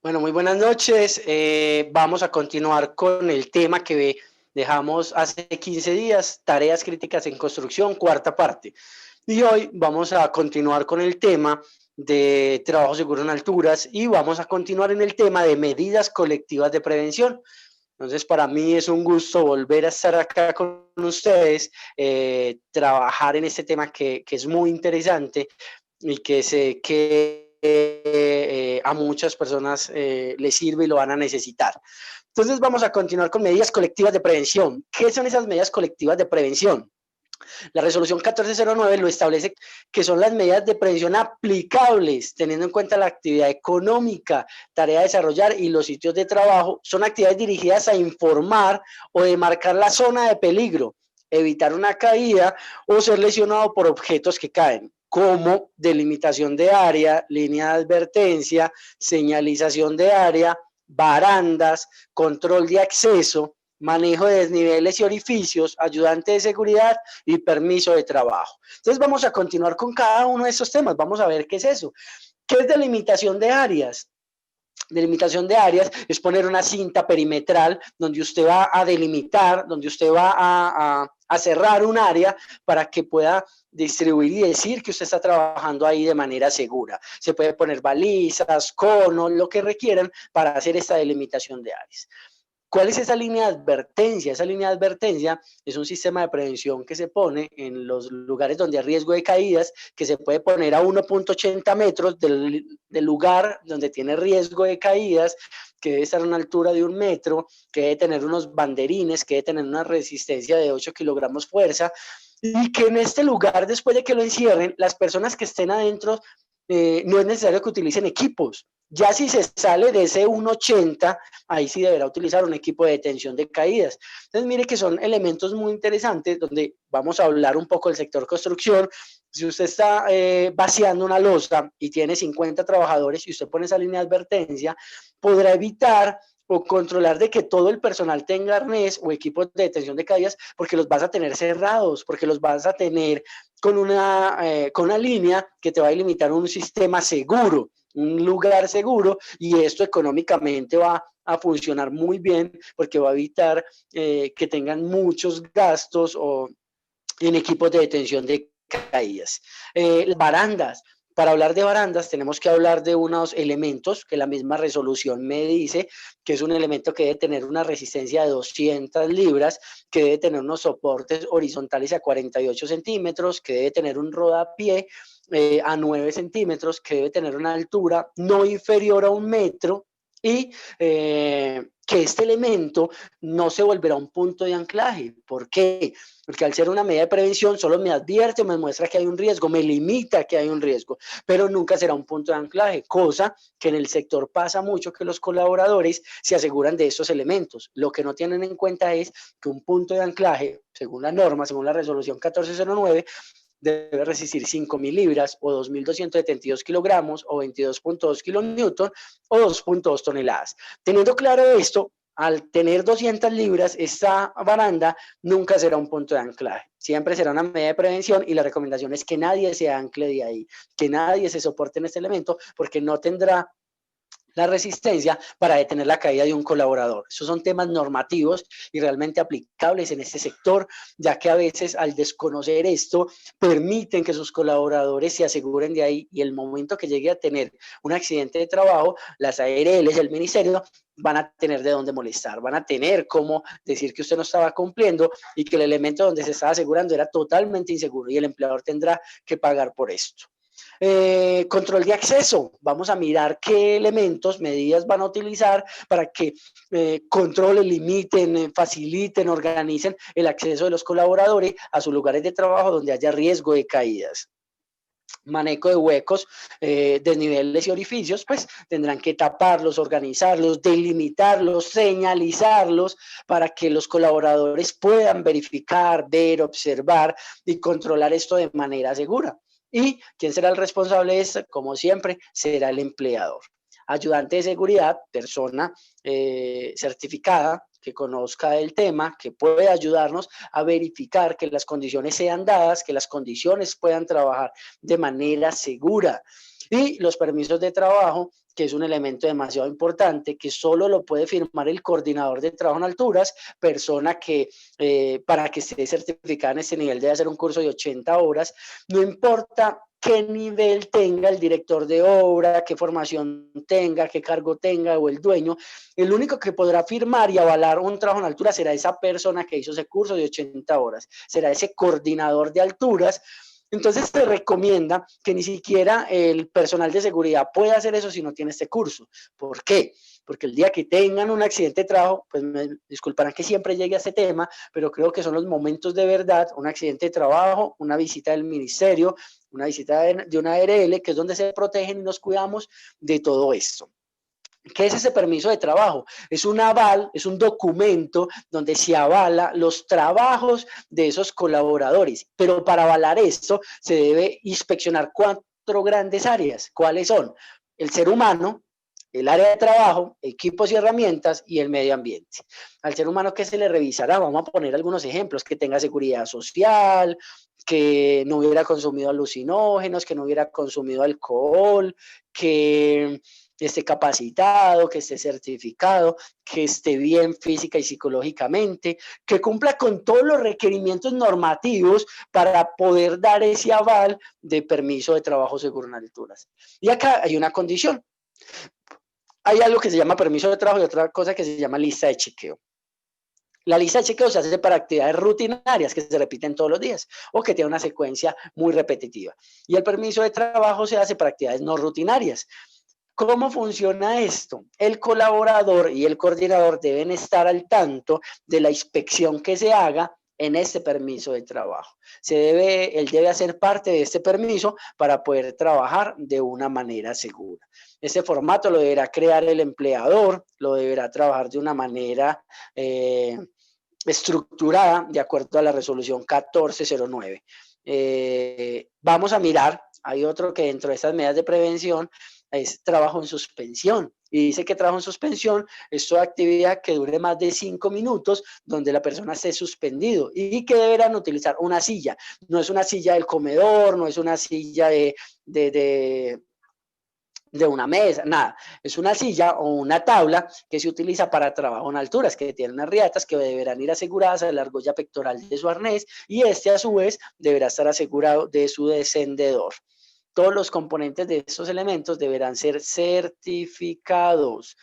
Bueno, muy buenas noches. Vamos a continuar con el tema que dejamos hace 15 días, tareas críticas en construcción, cuarta parte. Y hoy vamos a continuar con el tema de trabajo seguro en alturas y vamos a continuar en el tema de medidas colectivas de prevención. Entonces, para mí es un gusto volver a estar acá con ustedes, trabajar en este tema que es muy interesante y que sé que a muchas personas les sirve y lo van a necesitar. Entonces vamos a continuar con medidas colectivas de prevención. ¿Qué son esas medidas colectivas de prevención? La resolución 1409 lo establece, que son las medidas de prevención aplicables, teniendo en cuenta la actividad económica, tarea a desarrollar y los sitios de trabajo. Son actividades dirigidas a informar o demarcar la zona de peligro, evitar una caída o ser lesionado por objetos que caen, como delimitación de área, línea de advertencia, señalización de área, barandas, control de acceso, manejo de desniveles y orificios, ayudante de seguridad y permiso de trabajo. Entonces vamos a continuar con cada uno de estos temas. Vamos a ver qué es eso. ¿Qué es delimitación de áreas? Delimitación de áreas es poner una cinta perimetral donde usted va a delimitar, donde usted va a cerrar un área para que pueda distribuir y decir que usted está trabajando ahí de manera segura. Se puede poner balizas, conos, lo que requieran para hacer esta delimitación de áreas. ¿Cuál es esa línea de advertencia? Esa línea de advertencia es un sistema de prevención que se pone en los lugares donde hay riesgo de caídas, que se puede poner a 1.80 metros del lugar donde tiene riesgo de caídas, que debe estar a una altura de 1 metro, que debe tener unos banderines, que debe tener una resistencia de 8 kilogramos fuerza, y que en este lugar, después de que lo encierren, las personas que estén adentro, no es necesario que utilicen equipos. Ya si se sale de ese 1.80, ahí sí deberá utilizar un equipo de detención de caídas. Entonces, mire que son elementos muy interesantes donde vamos a hablar un poco del sector construcción. Si usted está vaciando una losa y tiene 50 trabajadores y usted pone esa línea de advertencia, podrá evitar o controlar de que todo el personal tenga arnés o equipos de detención de caídas, porque los vas a tener cerrados, porque los vas a tener con una línea que te va a limitar un sistema seguro, un lugar seguro, y esto económicamente va a funcionar muy bien porque va a evitar que tengan muchos gastos o en equipos de detención de caídas. Barandas. Para hablar de barandas tenemos que hablar de unos elementos que la misma resolución me dice, que es un elemento que debe tener una resistencia de 200 libras, que debe tener unos soportes horizontales a 48 centímetros, que debe tener un rodapié a 9 centímetros, que debe tener una altura no inferior a 1 metro y que este elemento no se volverá un punto de anclaje. ¿Por qué? Porque al ser una medida de prevención solo me advierte, me muestra que hay un riesgo, me limita que hay un riesgo, pero nunca será un punto de anclaje, cosa que en el sector pasa mucho, que los colaboradores se aseguran de estos elementos. Lo que no tienen en cuenta es que un punto de anclaje, según la norma, según la resolución 1409, debe resistir 5.000 libras o 2.272 kilogramos o 22.2 kilonewton o 2.2 toneladas. Teniendo claro esto, al tener 200 libras, esta baranda nunca será un punto de anclaje. Siempre será una medida de prevención y la recomendación es que nadie se ancle de ahí, que nadie se soporte en este elemento porque no tendrá la resistencia para detener la caída de un colaborador. Esos son temas normativos y realmente aplicables en este sector, ya que a veces al desconocer esto permiten que sus colaboradores se aseguren de ahí y el momento que llegue a tener un accidente de trabajo, las ARLs, el ministerio, van a tener de dónde molestar, van a tener cómo decir que usted no estaba cumpliendo y que el elemento donde se estaba asegurando era totalmente inseguro y el empleador tendrá que pagar por esto. Control de acceso. Vamos a mirar qué elementos, medidas van a utilizar para que controlen, limiten, faciliten, organicen el acceso de los colaboradores a sus lugares de trabajo donde haya riesgo de caídas. Manejo de huecos, desniveles y orificios, pues tendrán que taparlos, organizarlos, delimitarlos, señalizarlos para que los colaboradores puedan verificar, ver, observar y controlar esto de manera segura. ¿Y quién será el responsable de esto? Como siempre, será el empleador. Ayudante de seguridad, persona certificada que conozca el tema, que puede ayudarnos a verificar que las condiciones sean dadas, que las condiciones puedan trabajar de manera segura. Y los permisos de trabajo, que es un elemento demasiado importante, que solo lo puede firmar el coordinador de trabajo en alturas, persona que para que esté certificada en este nivel debe hacer un curso de 80 horas, no importa qué nivel tenga el director de obra, qué formación tenga, qué cargo tenga o el dueño, el único que podrá firmar y avalar un trabajo en altura será esa persona que hizo ese curso de 80 horas, será ese coordinador de alturas. Entonces se recomienda que ni siquiera el personal de seguridad pueda hacer eso si no tiene este curso. ¿Por qué? Porque el día que tengan un accidente de trabajo, pues me disculparán que siempre llegue a este tema, pero creo que son los momentos de verdad, un accidente de trabajo, una visita del ministerio, una visita de una ARL, que es donde se protegen y nos cuidamos de todo esto. ¿Qué es ese permiso de trabajo? Es un aval, es un documento donde se avala los trabajos de esos colaboradores, pero para avalar esto se debe inspeccionar 4 grandes áreas. ¿Cuáles son? El ser humano, el área de trabajo, equipos y herramientas y el medio ambiente. Al ser humano, ¿qué se le revisará? Vamos a poner algunos ejemplos: que tenga seguridad social, que no hubiera consumido alucinógenos, que no hubiera consumido alcohol, que esté capacitado, que esté certificado, que esté bien física y psicológicamente, que cumpla con todos los requerimientos normativos para poder dar ese aval de permiso de trabajo seguro en alturas. Y acá hay una condición. Hay algo que se llama permiso de trabajo y otra cosa que se llama lista de chequeo. La lista de chequeo se hace para actividades rutinarias que se repiten todos los días o que tienen una secuencia muy repetitiva. Y el permiso de trabajo se hace para actividades no rutinarias. ¿Cómo funciona esto? El colaborador y el coordinador deben estar al tanto de la inspección que se haga en este permiso de trabajo. Él debe hacer parte de este permiso para poder trabajar de una manera segura. Este formato lo deberá crear el empleador, lo deberá trabajar de una manera estructurada de acuerdo a la resolución 1409. Vamos a mirar, hay otro que dentro de estas medidas de prevención es trabajo en suspensión. Y dice que trabajo en suspensión es toda actividad que dure más de 5 minutos donde la persona esté suspendido y que deberán utilizar una silla. No es una silla del comedor, no es una silla de una mesa, nada. Es una silla o una tabla que se utiliza para trabajo en alturas, que tiene unas riatas que deberán ir aseguradas a la argolla pectoral de su arnés y este a su vez deberá estar asegurado de su descendedor. Todos los componentes de estos elementos deberán ser certificados.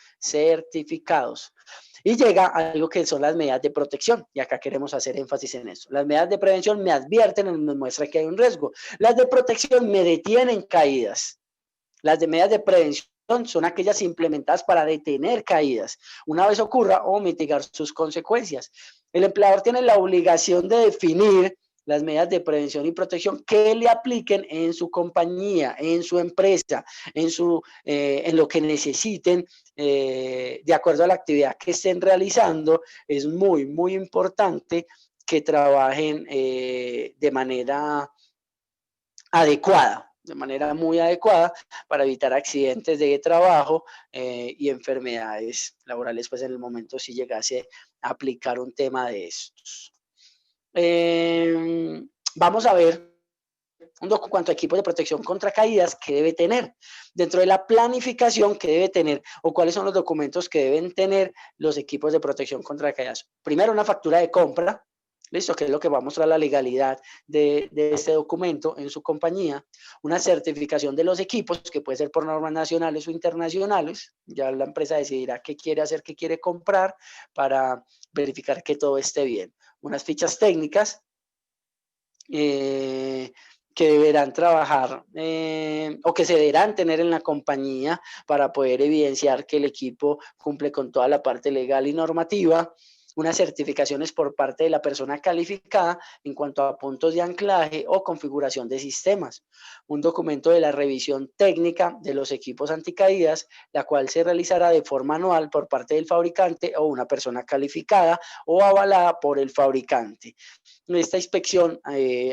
Y llega algo que son las medidas de protección, y acá queremos hacer énfasis en eso. Las medidas de prevención me advierten, me muestran que hay un riesgo. Las de protección me detienen caídas. Las de medidas de prevención son aquellas implementadas para detener caídas una vez ocurra o mitigar sus consecuencias. El empleador tiene la obligación de definir las medidas de prevención y protección que le apliquen en su compañía, en su empresa, en lo que necesiten, de acuerdo a la actividad que estén realizando. Es muy, muy importante que trabajen de manera adecuada, de manera muy adecuada para evitar accidentes de trabajo y enfermedades laborales, pues en el momento si llegase a aplicar un tema de estos. Vamos a ver cuanto a equipos de protección contra caídas que debe tener dentro de la planificación que debe tener o cuáles son los documentos que deben tener los equipos de protección contra caídas. Primero, una factura de compra. Listo, que es lo que va a mostrar la legalidad de este documento en su compañía. Una certificación de los equipos, que puede ser por normas nacionales o internacionales. Ya la empresa decidirá qué quiere hacer, qué quiere comprar para verificar que todo esté bien. Unas fichas técnicas que deberán trabajar o que se deberán tener en la compañía para poder evidenciar que el equipo cumple con toda la parte legal y normativa. Unas certificaciones por parte de la persona calificada en cuanto a puntos de anclaje o configuración de sistemas. Un documento de la revisión técnica de los equipos anticaídas, la cual se realizará de forma anual por parte del fabricante o una persona calificada o avalada por el fabricante. En esta inspección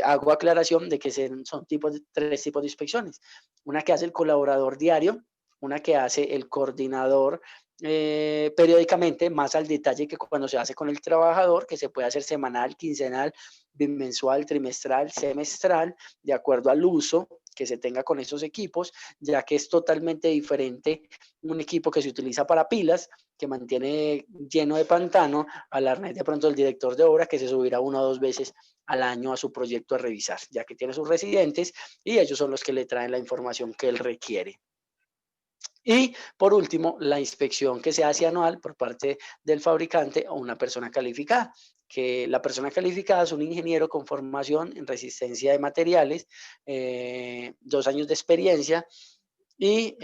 hago aclaración de que son 3 tipos de inspecciones. Una que hace el colaborador diario, una que hace el coordinador periódicamente, más al detalle que cuando se hace con el trabajador, que se puede hacer semanal, quincenal, bimensual, trimestral, semestral, de acuerdo al uso que se tenga con esos equipos, ya que es totalmente diferente un equipo que se utiliza para pilas, que mantiene lleno de pantano, al arnés de pronto del director de obra, que se subirá 1 o 2 veces al año a su proyecto a revisar, ya que tiene sus residentes y ellos son los que le traen la información que él requiere. Y por último, la inspección que se hace anual por parte del fabricante o una persona calificada, que la persona calificada es un ingeniero con formación en resistencia de materiales, 2 años de experiencia y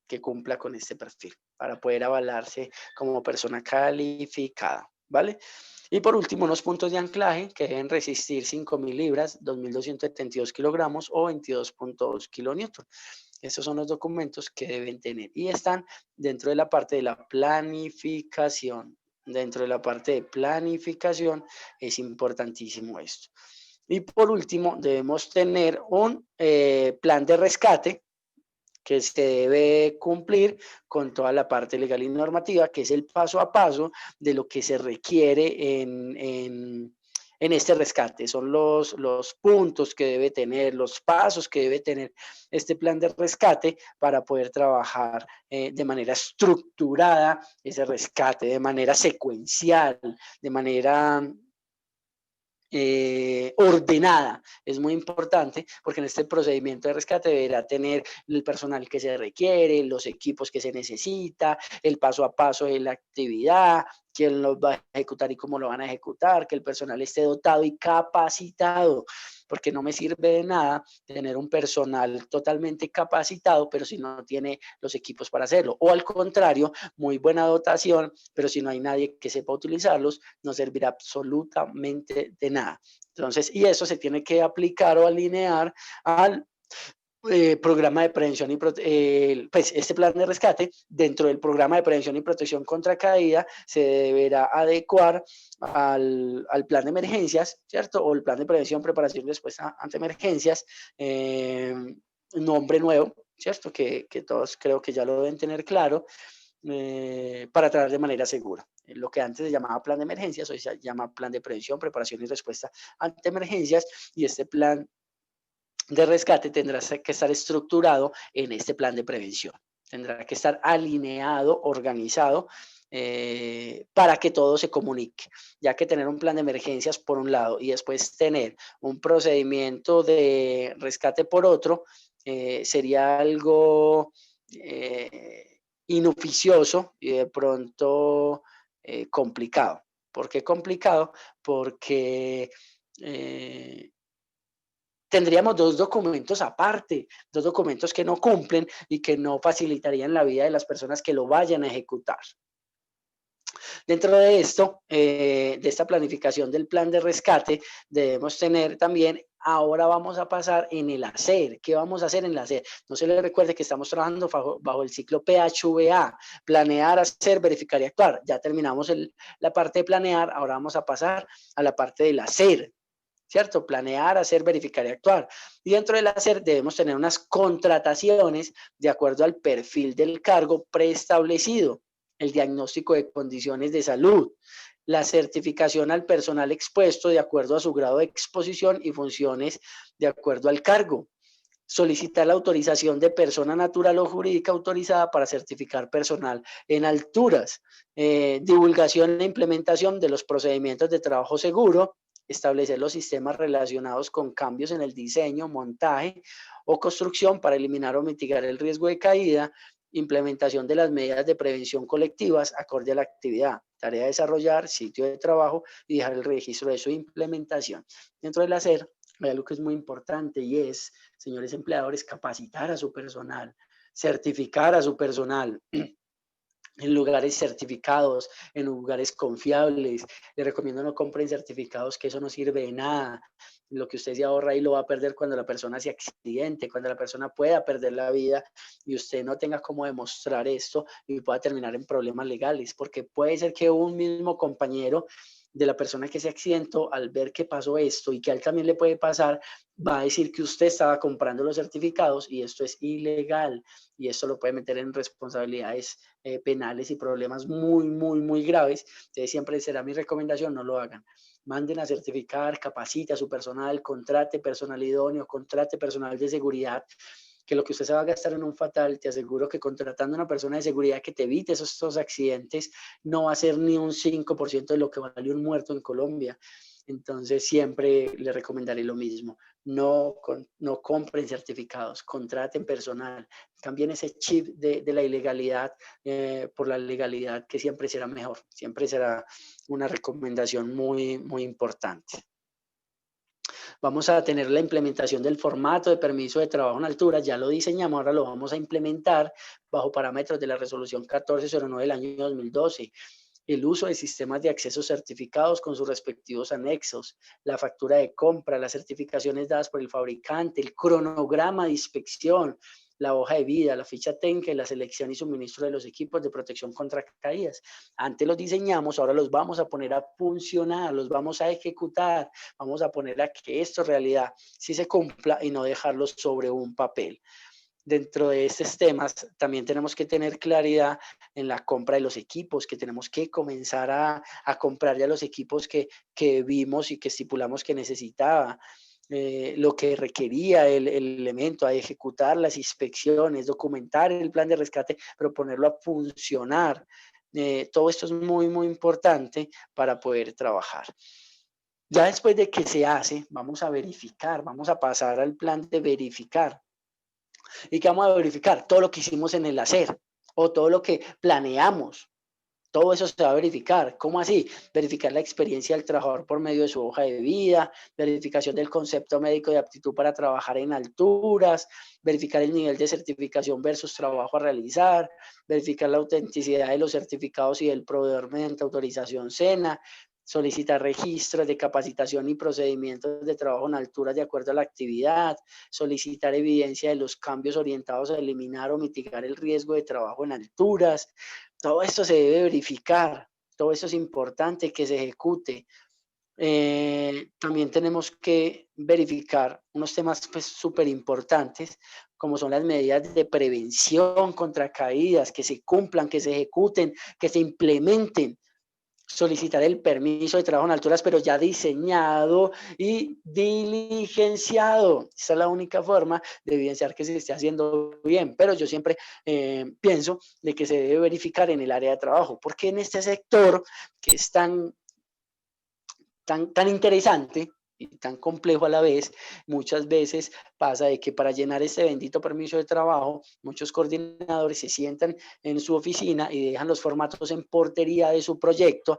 que cumpla con este perfil para poder avalarse como persona calificada, ¿vale? Y por último, unos puntos de anclaje que deben resistir 5.000 libras, 2.272 kilogramos o 22.2 kilonewton. Estos son los documentos que deben tener y están dentro de la parte de la planificación. Dentro de la parte de planificación es importantísimo esto. Y por último, debemos tener un plan de rescate que se debe cumplir con toda la parte legal y normativa, que es el paso a paso de lo que se requiere en este rescate. Son los puntos que debe tener, los pasos que debe tener este plan de rescate para poder trabajar de manera estructurada ese rescate, de manera secuencial, de manera ordenada. Es muy importante porque en este procedimiento de rescate deberá tener el personal que se requiere, los equipos que se necesita, el paso a paso de la actividad, quién los va a ejecutar y cómo lo van a ejecutar, que el personal esté dotado y capacitado, porque no me sirve de nada tener un personal totalmente capacitado, pero si no tiene los equipos para hacerlo. O al contrario, muy buena dotación, pero si no hay nadie que sepa utilizarlos, no servirá absolutamente de nada. Entonces, y eso se tiene que aplicar o alinear al programa de prevención y pues este plan de rescate dentro del programa de prevención y protección contra caída se deberá adecuar al plan de emergencias, ¿cierto? O el plan de prevención, preparación y respuesta ante emergencias, nombre nuevo, ¿cierto? Que todos creo que ya lo deben tener claro, para trabajar de manera segura. Lo que antes se llamaba plan de emergencias, hoy se llama plan de prevención, preparación y respuesta ante emergencias, y este plan de rescate tendrá que estar estructurado en este plan de prevención. Tendrá que estar alineado, organizado, para que todo se comunique, ya que tener un plan de emergencias por un lado y después tener un procedimiento de rescate por otro, sería algo inoficioso y de pronto complicado. ¿Por qué complicado? Porque tendríamos 2 documentos aparte, 2 documentos que no cumplen y que no facilitarían la vida de las personas que lo vayan a ejecutar. Dentro de esto, de esta planificación del plan de rescate, debemos tener también, ahora vamos a pasar en el hacer. ¿Qué vamos a hacer en el hacer? No se les recuerde que estamos trabajando bajo el ciclo PHVA, planear, hacer, verificar y actuar. Ya terminamos la parte de planear, ahora vamos a pasar a la parte del hacer. ¿Cierto? Planear, hacer, verificar y actuar. Y dentro del hacer debemos tener unas contrataciones de acuerdo al perfil del cargo preestablecido, el diagnóstico de condiciones de salud, la certificación al personal expuesto de acuerdo a su grado de exposición y funciones de acuerdo al cargo. Solicitar la autorización de persona natural o jurídica autorizada para certificar personal en alturas. Divulgación e implementación de los procedimientos de trabajo seguro, establecer los sistemas relacionados con cambios en el diseño, montaje o construcción para eliminar o mitigar el riesgo de caída, implementación de las medidas de prevención colectivas acorde a la actividad, tarea de desarrollar, sitio de trabajo y dejar el registro de su implementación. Dentro del hacer hay algo que es muy importante y es, señores empleadores, capacitar a su personal, certificar a su personal en lugares certificados, en lugares confiables. Le recomiendo no compren certificados, que eso no sirve de nada. Lo que usted se ahorra ahí lo va a perder cuando la persona se accidente, cuando la persona pueda perder la vida y usted no tenga cómo demostrar esto y pueda terminar en problemas legales, porque puede ser que un mismo compañero de la persona que se accidentó, al ver que pasó esto y que a él también le puede pasar, va a decir que usted estaba comprando los certificados y esto es ilegal y esto lo puede meter en responsabilidades penales y problemas muy, muy, muy graves. Entonces siempre será mi recomendación, no lo hagan. manden a certificar, capacite a su personal, contrate personal idóneo, contrate personal de seguridad, que lo que usted se va a gastar en un fatal, te aseguro que contratando a una persona de seguridad que te evite esos accidentes, no va a ser ni un 5% de lo que vale un muerto en Colombia. Entonces siempre le recomendaré lo mismo, no compren certificados, contraten personal, cambien ese chip de la ilegalidad por la legalidad, que siempre será mejor, siempre será una recomendación muy, muy importante. Vamos a tener la implementación del formato de permiso de trabajo en altura, ya lo diseñamos, ahora lo vamos a implementar bajo parámetros de la resolución 1409 del año 2012. El uso de sistemas de acceso certificados con sus respectivos anexos, la factura de compra, las certificaciones dadas por el fabricante, el cronograma de inspección, la hoja de vida, la ficha técnica y la selección y suministro de los equipos de protección contra caídas. Antes los diseñamos, ahora los vamos a poner a funcionar, los vamos a ejecutar, vamos a poner a que esto en realidad sí se cumpla y no dejarlos sobre un papel. Dentro de estos temas también tenemos que tener claridad en la compra de los equipos, que tenemos que comenzar a comprar ya los equipos que vimos y que estipulamos que necesitaba. Lo que requería el elemento, a ejecutar las inspecciones, documentar el plan de rescate, pero ponerlo a funcionar. Todo esto es muy, muy importante para poder trabajar. Ya después de que se hace, vamos a verificar, vamos a pasar al plan de verificar. ¿Y qué vamos a verificar? Todo lo que hicimos en el hacer o todo lo que planeamos. Todo eso se va a verificar. ¿Cómo así? Verificar la experiencia del trabajador por medio de su hoja de vida, verificación del concepto médico de aptitud para trabajar en alturas, verificar el nivel de certificación versus trabajo a realizar, verificar la autenticidad de los certificados y del proveedor mediante autorización SENA, solicitar registros de capacitación y procedimientos de trabajo en alturas de acuerdo a la actividad, solicitar evidencia de los cambios orientados a eliminar o mitigar el riesgo de trabajo en alturas. Todo esto se debe verificar, todo eso es importante que se ejecute. También tenemos que verificar unos temas pues súper importantes, como son las medidas de prevención contra caídas, que se cumplan, que se ejecuten, que se implementen. Solicitar el permiso de trabajo en alturas, pero ya diseñado y diligenciado. Esa es la única forma de evidenciar que se esté haciendo bien, pero yo siempre pienso de que se debe verificar en el área de trabajo, porque en este sector que es tan interesante y tan complejo a la vez, muchas veces pasa de que para llenar este bendito permiso de trabajo, muchos coordinadores se sientan en su oficina y dejan los formatos en portería de su proyecto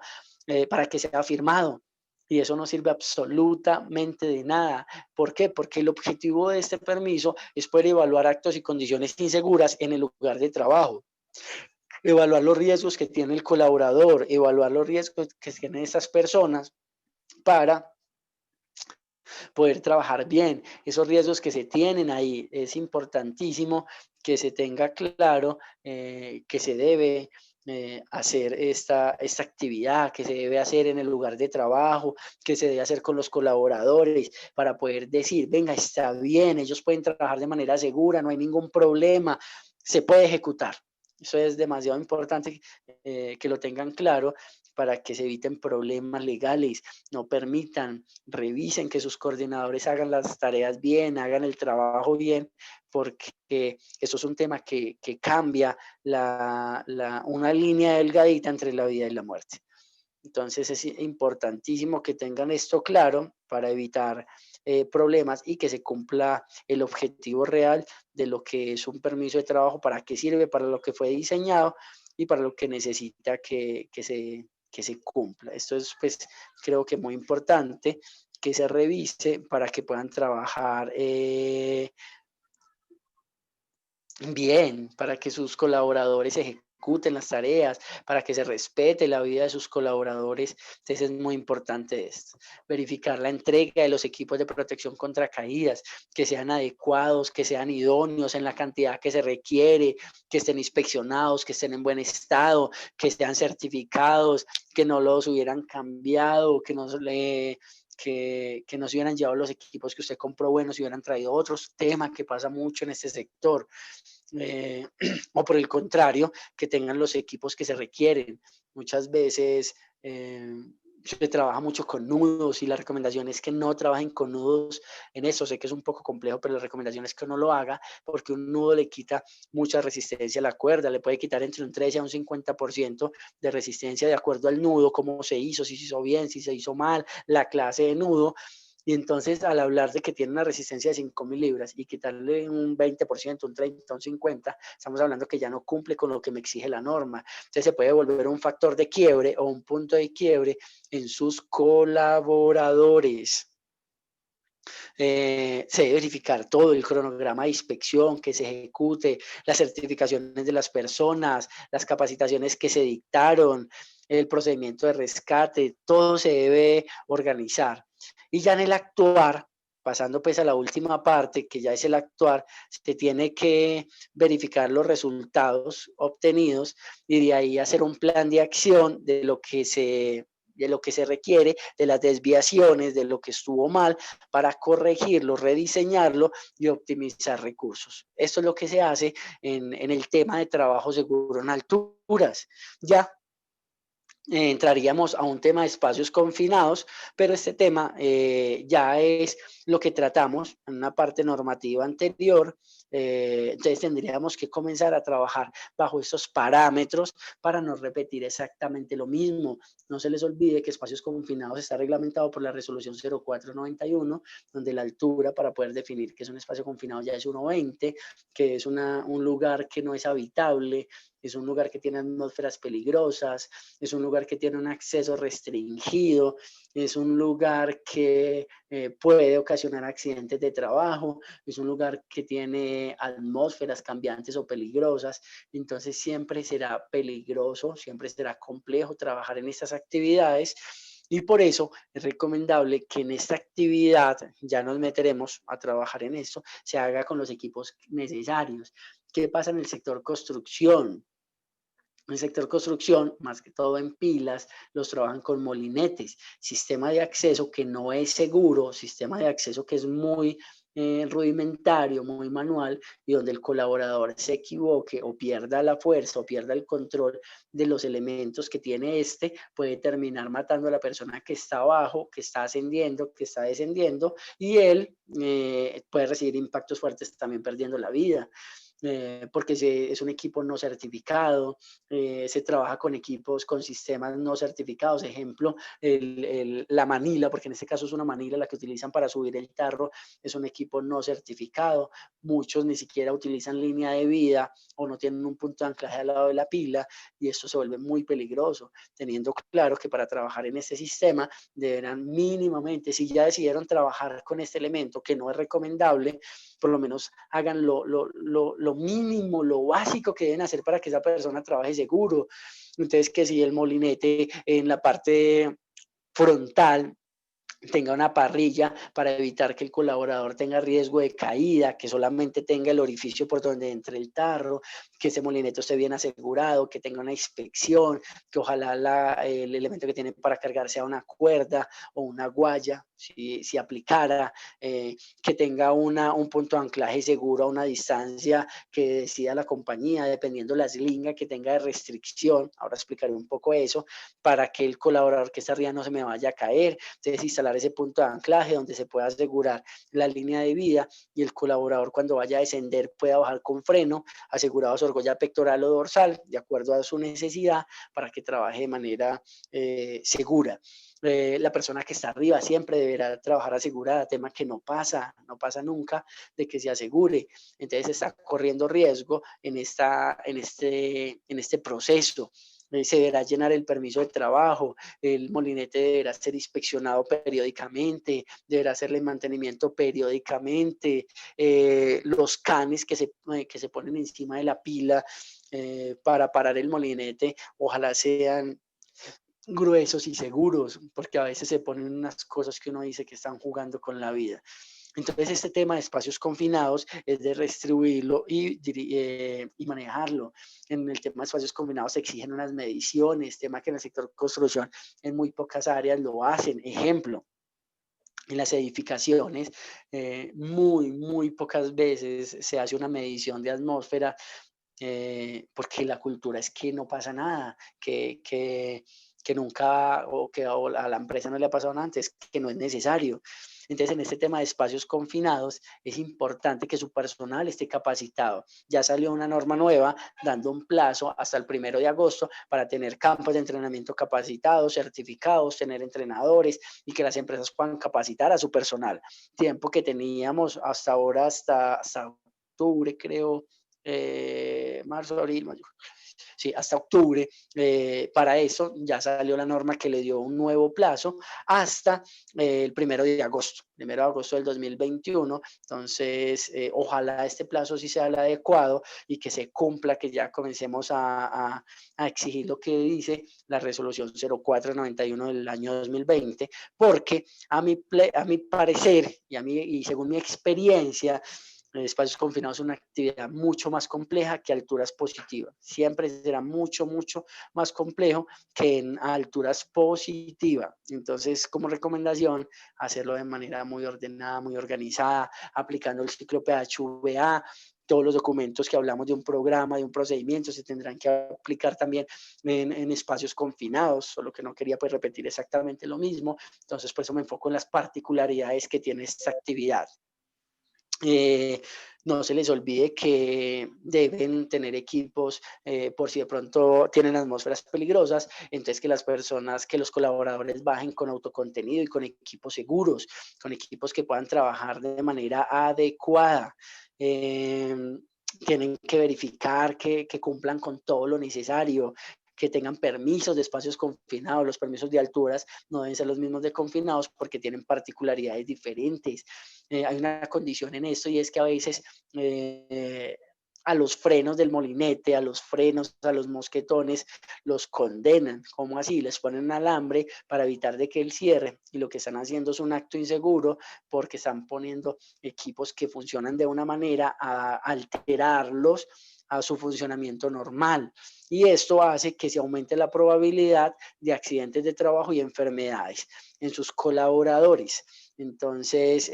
para que sea firmado. Y eso no sirve absolutamente de nada. ¿Por qué? Porque el objetivo de este permiso es poder evaluar actos y condiciones inseguras en el lugar de trabajo. Evaluar los riesgos que tiene el colaborador, evaluar los riesgos que tienen estas personas para poder trabajar bien. Esos riesgos que se tienen ahí, es importantísimo que se tenga claro que se debe hacer esta actividad, que se debe hacer en el lugar de trabajo, que se debe hacer con los colaboradores para poder decir, venga, está bien, ellos pueden trabajar de manera segura, no hay ningún problema, se puede ejecutar. Eso es demasiado importante que lo tengan claro para que se eviten problemas legales, no permitan, revisen que sus coordinadores hagan las tareas bien, hagan el trabajo bien, porque eso es un tema que cambia una línea delgadita entre la vida y la muerte. Entonces es importantísimo que tengan esto claro para evitar problemas y que se cumpla el objetivo real de lo que es un permiso de trabajo, para qué sirve, para lo que fue diseñado y para lo que necesita que se cumpla. Esto es, pues, creo que muy importante que se revise para que puedan trabajar bien, para que sus colaboradores ejecuten las tareas, para que se respete la vida de sus colaboradores. Entonces es muy importante esto. Verificar la entrega de los equipos de protección contra caídas, que sean adecuados, que sean idóneos en la cantidad que se requiere, que estén inspeccionados, que estén en buen estado, que sean certificados, que no los hubieran cambiado, que no se hubieran llevado los equipos que usted compró buenos y hubieran traído otros. Tema que pasa mucho en este sector. O por el contrario, que tengan los equipos que se requieren. Muchas veces se trabaja mucho con nudos y la recomendación es que no trabajen con nudos en eso. Sé que es un poco complejo, pero la recomendación es que no lo haga porque un nudo le quita mucha resistencia a la cuerda, le puede quitar entre un 13 a un 50% de resistencia de acuerdo al nudo, cómo se hizo, si se hizo bien, si se hizo mal, la clase de nudo. Y entonces, al hablar de que tiene una resistencia de 5.000 libras y quitarle un 20%, un 30, un 50, estamos hablando que ya no cumple con lo que me exige la norma. Entonces, se puede volver un factor de quiebre o un punto de quiebre en sus colaboradores. Se debe verificar todo el cronograma de inspección que se ejecute, las certificaciones de las personas, las capacitaciones que se dictaron, el procedimiento de rescate, todo se debe organizar. Y ya en el actuar, pasando pues a la última parte, que ya es el actuar, se tiene que verificar los resultados obtenidos y de ahí hacer un plan de acción de lo que se requiere, de las desviaciones, de lo que estuvo mal, para corregirlo, rediseñarlo y optimizar recursos. Esto es lo que se hace en el tema de trabajo seguro en alturas. Ya entraríamos a un tema de espacios confinados, pero este tema ya es lo que tratamos en una parte normativa anterior. Entonces tendríamos que comenzar a trabajar bajo estos parámetros para no repetir exactamente lo mismo. No se les olvide que espacios confinados está reglamentado por la resolución 0491, donde la altura para poder definir que es un espacio confinado ya es 1,20, que es un lugar que no es habitable, es un lugar que tiene atmósferas peligrosas, es un lugar que tiene un acceso restringido, es un lugar que puede ocasionar accidentes de trabajo, es un lugar que tiene atmósferas cambiantes o peligrosas, entonces siempre será peligroso, siempre será complejo trabajar en estas actividades. Y por eso es recomendable que en esta actividad, ya nos meteremos a trabajar en esto, se haga con los equipos necesarios. ¿Qué pasa en el sector construcción? En el sector construcción, más que todo en pilas, los trabajan con molinetes, sistema de acceso que no es seguro, sistema de acceso que es muy rudimentario, muy manual, y donde el colaborador se equivoque o pierda la fuerza o pierda el control de los elementos que tiene este, puede terminar matando a la persona que está abajo, que está ascendiendo, que está descendiendo, y él puede recibir impactos fuertes también perdiendo la vida. Porque es un equipo no certificado, se trabaja con equipos, con sistemas no certificados, ejemplo, la manila, porque en este caso es una manila la que utilizan para subir el tarro, es un equipo no certificado, muchos ni siquiera utilizan línea de vida o no tienen un punto de anclaje al lado de la pila y esto se vuelve muy peligroso, teniendo claro que para trabajar en este sistema deberán mínimamente, si ya decidieron trabajar con este elemento que no es recomendable, por lo menos hagan lo mínimo, lo básico que deben hacer para que esa persona trabaje seguro. Entonces, que si el molinete en la parte frontal tenga una parrilla para evitar que el colaborador tenga riesgo de caída, que solamente tenga el orificio por donde entre el tarro, que ese molineto esté bien asegurado, que tenga una inspección, que ojalá el elemento que tiene para cargar sea una cuerda o una guaya, si aplicara, que tenga un punto de anclaje seguro a una distancia que decida la compañía, dependiendo la slinga que tenga de restricción. Ahora explicaré un poco eso, para que el colaborador que está arriba no se me vaya a caer. Entonces, instalar ese punto de anclaje donde se pueda asegurar la línea de vida y el colaborador cuando vaya a descender pueda bajar con freno, asegurado su argolla pectoral o dorsal, de acuerdo a su necesidad, para que trabaje de manera segura. La persona que está arriba siempre deberá trabajar asegurada, tema que no pasa nunca de que se asegure. Entonces está corriendo riesgo en este proceso. Se deberá llenar el permiso de trabajo, el molinete deberá ser inspeccionado periódicamente, deberá hacerle mantenimiento periódicamente, los canes que se ponen encima de la pila para parar el molinete, ojalá sean gruesos y seguros, porque a veces se ponen unas cosas que uno dice que están jugando con la vida. Entonces, este tema de espacios confinados es de redistribuirlo y manejarlo. En el tema de espacios confinados se exigen unas mediciones, tema que en el sector construcción en muy pocas áreas lo hacen. Ejemplo, en las edificaciones, muy pocas veces se hace una medición de atmósfera porque la cultura es que no pasa nada, que que nunca o que a la empresa no le ha pasado nada antes, que no es necesario. Entonces, en este tema de espacios confinados, es importante que su personal esté capacitado. Ya salió una norma nueva dando un plazo hasta el 1 de agosto para tener campos de entrenamiento capacitados, certificados, tener entrenadores y que las empresas puedan capacitar a su personal. Tiempo que teníamos hasta ahora, hasta octubre, creo, marzo, abril, mayo, sí, hasta octubre. Para eso ya salió la norma que le dio un nuevo plazo hasta el 1 de agosto, 1 de agosto del 2021. Entonces, ojalá este plazo sí sea el adecuado y que se cumpla, que ya comencemos a exigir lo que dice la resolución 0491 del año 2020, porque a mi parecer y según mi experiencia, espacios confinados es una actividad mucho más compleja que alturas positivas. Siempre será mucho, mucho más complejo que en alturas positivas. Entonces, como recomendación, hacerlo de manera muy ordenada, muy organizada, aplicando el ciclo PHVA. Todos los documentos que hablamos de un programa, de un procedimiento, se tendrán que aplicar también en espacios confinados, solo que no quería pues repetir exactamente lo mismo. Entonces, por eso me enfoco en las particularidades que tiene esta actividad. No se les olvide que deben tener equipos por si de pronto tienen atmósferas peligrosas, entonces que las personas, que los colaboradores bajen con autocontenido y con equipos seguros, con equipos que puedan trabajar de manera adecuada. Tienen que verificar que cumplan con todo lo necesario, que tengan permisos de espacios confinados. Los permisos de alturas no deben ser los mismos de confinados porque tienen particularidades diferentes. Hay una condición en esto y es que a veces a los frenos del molinete, a los frenos, a los mosquetones, los condenan. ¿Cómo así? Les ponen un alambre para evitar de que él cierre y lo que están haciendo es un acto inseguro porque están poniendo equipos que funcionan de una manera a alterarlos a su funcionamiento normal. Y esto hace que se aumente la probabilidad de accidentes de trabajo y enfermedades en sus colaboradores. Entonces,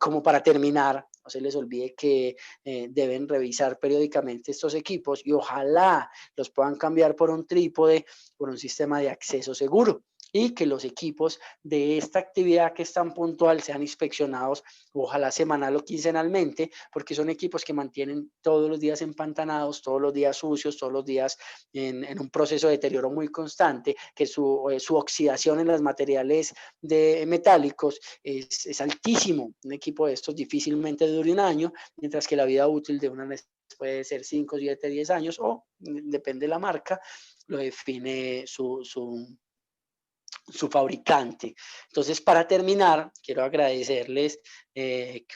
como para terminar, no se les olvide que deben revisar periódicamente estos equipos y ojalá los puedan cambiar por un trípode, por un sistema de acceso seguro y que los equipos de esta actividad que es tan puntual sean inspeccionados, ojalá semanal o quincenalmente, porque son equipos que mantienen todos los días empantanados, todos los días sucios, todos los días en un proceso de deterioro muy constante, que su oxidación en los materiales metálicos es altísimo. Un equipo de estos difícilmente dura un año, mientras que la vida útil de una puede ser 5, 7, 10 años o, depende de la marca, lo define su fabricante. Entonces, para terminar, quiero agradecerles que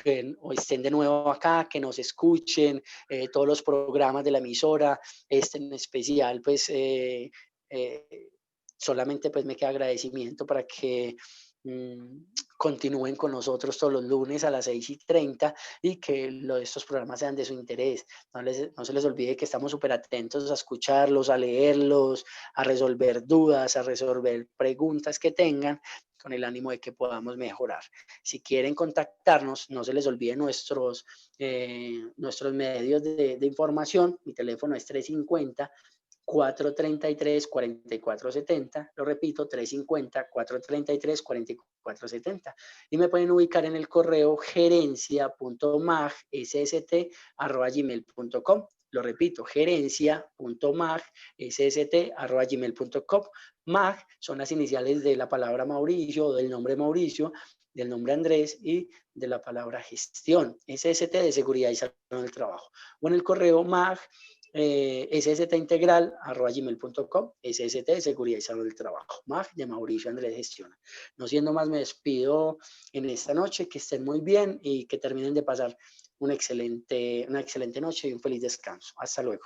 estén de nuevo acá, que nos escuchen, todos los programas de la emisora, este en especial, pues solamente pues me queda agradecimiento para que continúen con nosotros todos los lunes a las 6:30 y que estos programas sean de su interés. No se les olvide que estamos súper atentos a escucharlos, a leerlos, a resolver dudas, a resolver preguntas que tengan con el ánimo de que podamos mejorar. Si quieren contactarnos, no se les olvide nuestros medios de información. Mi teléfono es 350 433-4470, lo repito, 350-433-4470. Y me pueden ubicar en el correo gerencia.mag.sst@gmail.com. Lo repito, gerencia.mag.sst@gmail.com. MAG son las iniciales de la palabra Mauricio, del nombre Mauricio, del nombre Andrés y de la palabra gestión. SST de seguridad y salud del trabajo. O en el correo mag sst-integral@gmail.com, SST de seguridad y salud del trabajo, MAG de Mauricio Andrés Gestiona. No siendo más, me despido en esta noche, que estén muy bien y que terminen de pasar una excelente noche y un feliz descanso. Hasta luego.